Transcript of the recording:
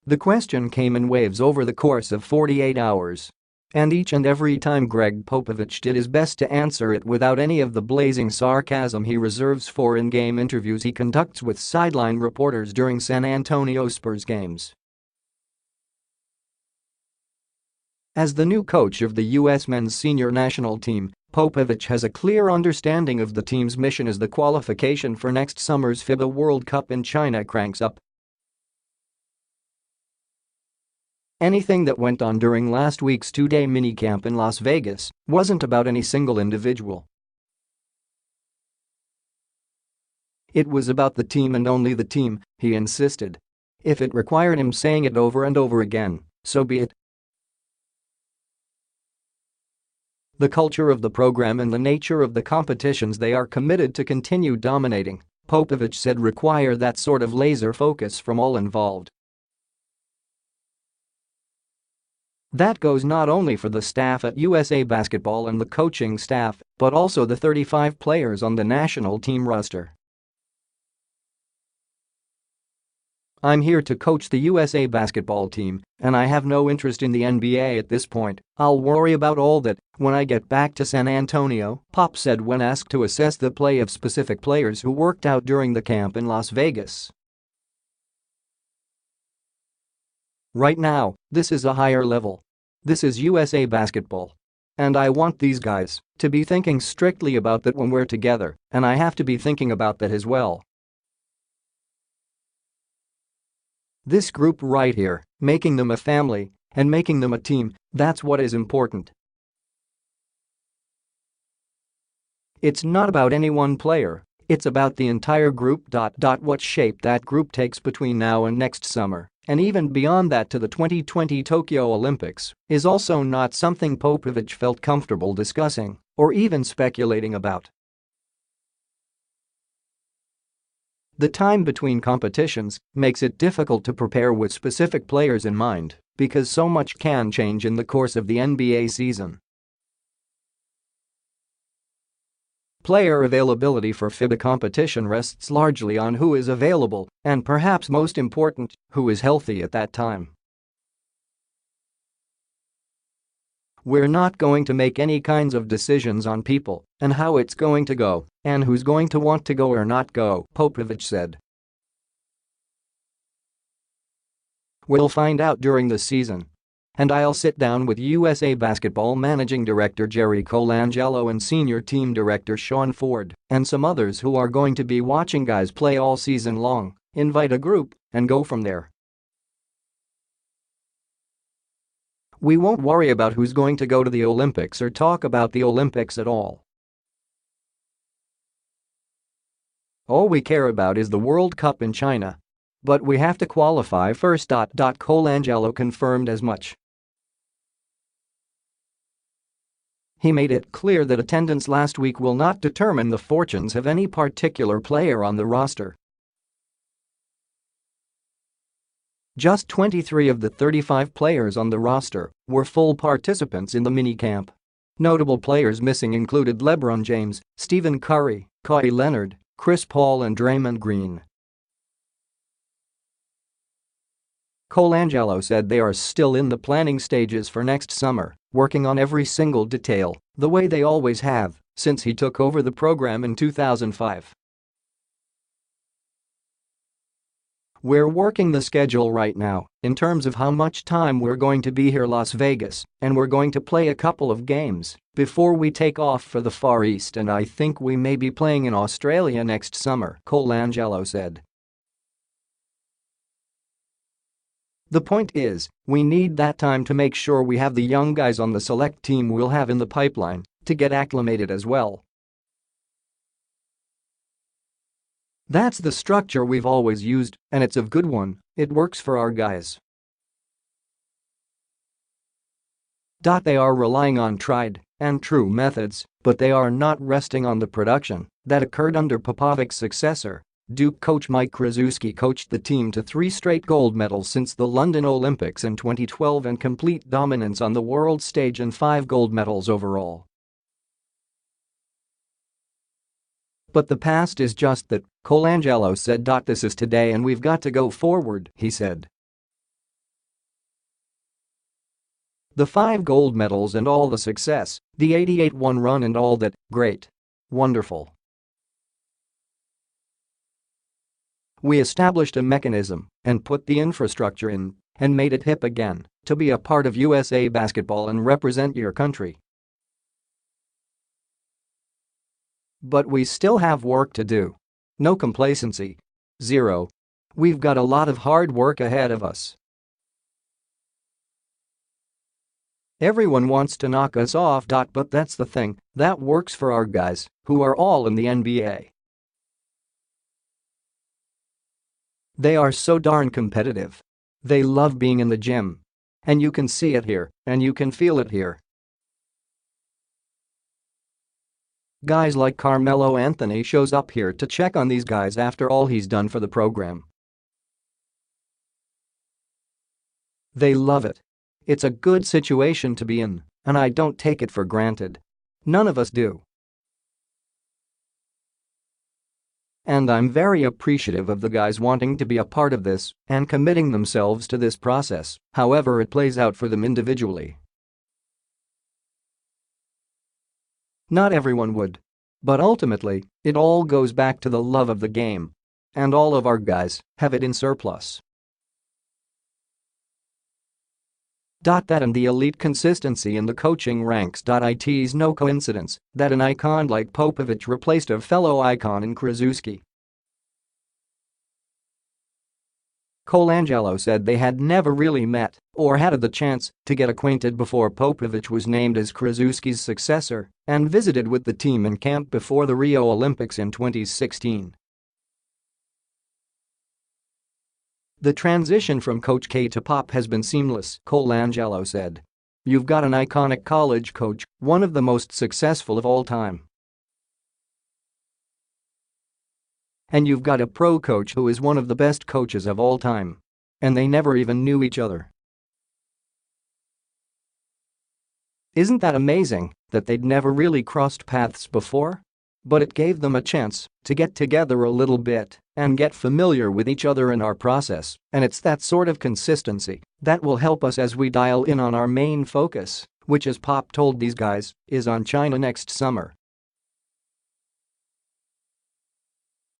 The question came in waves over the course of 48 hours. And each and every time Gregg Popovich did his best to answer it without any of the blazing sarcasm he reserves for in-game interviews he conducts with sideline reporters during San Antonio Spurs games. As the new coach of the U.S. men's senior national team, Popovich has a clear understanding of the team's mission as the qualification for next summer's FIBA World Cup in China cranks up. Anything that went on during last week's two-day minicamp in Las Vegas wasn't about any single individual. It was about the team and only the team, he insisted. If it required him saying it over and over again, so be it. The culture of the program and the nature of the competitions they are committed to continue dominating, Popovich said, require that sort of laser focus from all involved. That goes not only for the staff at USA Basketball and the coaching staff, but also the 35 players on the national team roster. I'm here to coach the USA Basketball team, and I have no interest in the NBA at this point. I'll worry about all that when I get back to San Antonio, Pop said when asked to assess the play of specific players who worked out during the camp in Las Vegas. Right now, this is a higher level. This is USA Basketball. And I want these guys to be thinking strictly about that when we're together, and I have to be thinking about that as well. This group right here, making them a family and making them a team, that's what is important. It's not about any one player, it's about the entire group. What shape that group takes between now and next summer, and even beyond that to the 2020 Tokyo Olympics, is also not something Popovich felt comfortable discussing or even speculating about. The time between competitions makes it difficult to prepare with specific players in mind because so much can change in the course of the NBA season. Player availability for FIBA competition rests largely on who is available and, perhaps most important, who is healthy at that time. We're not going to make any kinds of decisions on people and how it's going to go and who's going to want to go or not go, Popovich said. We'll find out during the season. And I'll sit down with USA Basketball Managing Director Jerry Colangelo and Senior Team Director Sean Ford and some others who are going to be watching guys play all season long, invite a group, and go from there. We won't worry about who's going to go to the Olympics or talk about the Olympics at all. All we care about is the World Cup in China. But we have to qualify first. Colangelo confirmed as much. He made it clear that attendance last week will not determine the fortunes of any particular player on the roster. Just 23 of the 35 players on the roster were full participants in the minicamp. Notable players missing included LeBron James, Stephen Curry, Kawhi Leonard, Chris Paul and Draymond Green. Colangelo said they are still in the planning stages for next summer, working on every single detail, the way they always have since he took over the program in 2005. We're working the schedule right now in terms of how much time we're going to be here in Las Vegas, and we're going to play a couple of games before we take off for the Far East, and I think we may be playing in Australia next summer, Colangelo said. The point is, we need that time to make sure we have the young guys on the select team we'll have in the pipeline to get acclimated as well. That's the structure we've always used, and it's a good one. It works for our guys. They are relying on tried and true methods, but they are not resting on the production that occurred under Popovich's successor. Duke coach Mike Krzyzewski coached the team to 3 straight gold medals since the London Olympics in 2012 and complete dominance on the world stage and 5 gold medals overall. But the past is just that, Colangelo said. This is today and we've got to go forward, he said. The 5 gold medals and all the success, the 88-1 run and all that, great. Wonderful. We established a mechanism and put the infrastructure in and made it hip again to be a part of USA basketball and represent your country. But we still have work to do. No complacency. Zero. We've got a lot of hard work ahead of us. Everyone wants to knock us off. But that's the thing that works for our guys, who are all in the NBA. They are so darn competitive. They love being in the gym. And you can see it here, and you can feel it here. Guys like Carmelo Anthony shows up here to check on these guys after all he's done for the program. They love it. It's a good situation to be in, and I don't take it for granted. None of us do. And I'm very appreciative of the guys wanting to be a part of this and committing themselves to this process, however it plays out for them individually. Not everyone would. But ultimately, it all goes back to the love of the game. And all of our guys have it in surplus. That and the elite consistency in the coaching ranks. It's no coincidence that an icon like Popovich replaced a fellow icon in Krzyzewski. Colangelo said they had never really met or had the chance to get acquainted before Popovich was named as Krzyzewski's successor and visited with the team in camp before the Rio Olympics in 2016. The transition from Coach K to Pop has been seamless, Colangelo said. You've got an iconic college coach, one of the most successful of all time. And you've got a pro coach who is one of the best coaches of all time. And they never even knew each other. Isn't that amazing that they'd never really crossed paths before? But it gave them a chance to get together a little bit and get familiar with each other in our process, and it's that sort of consistency that will help us as we dial in on our main focus, which, as Pop told these guys, is on China next summer.